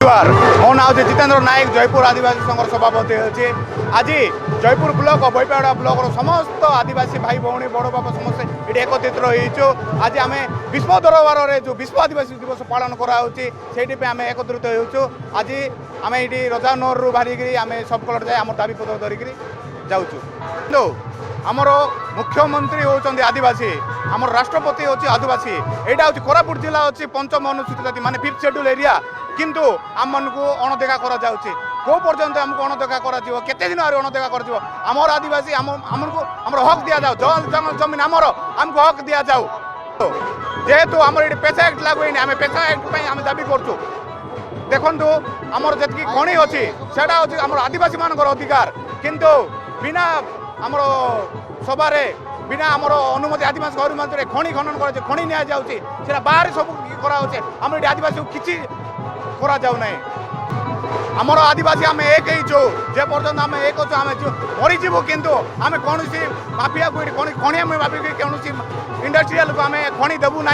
नमस्कार मो ना हूँ जितेंद्र नायक जयपुर आदिवासी संघ सभापति अच्छे आज जयपुर ब्लॉक बैपाड़ा ब्लॉक समस्त आदिवासी भाई भौणी बड़ बाप समस्त ये एकत्रित रहीचु आज आम विश्व दरबार में जो विश्व आदिवासी दिवस पालन कराऊँगी से आम एकत्रित होचु आज आम ये रजानगर रू बाहरिक आम सब कलर जाए आम दाबी पत्र धरिक जाऊँ आमर मुख्यमंत्री होती आदिवासी आमर राष्ट्रपति होची आदिवासी यहाँ हूँ कोरापुट जिला अच्छी पंचम अनुसूचित जाति माने 5th शेड्यूल एरिया किंतु आम मन को अणदेखा करा कौ पर्यंत आमको अणदेखा करते दिन अणदेखा कर आमर आदिवासी आमको आमर हक दि जाऊ जल जंगल जमीन आमर आमको हक दि जाऊ जेहेतु आमर ये पेशा एक्ट लागू आम पेशा एक्ट आम दाबी करूँ देखु आमर जी खणी अच्छी से आमर आदिवासी मान अधिकार किंतु बिना आमर सबारे बिना आमर अनुमति आदिवासी अनुमति खणी खनन कर खणी नि जाऊँगी से बाहर सब कराऊे आम ये आदिवासी किसी करा जाऊ ना आमर आदिवासी आम एक हो जे पर्यटन आम एक आम मरीजु किंतु आम कौन माफिया को खणी आम भाविक कौन इंडस्ट्रियल को आम खणी देवु ना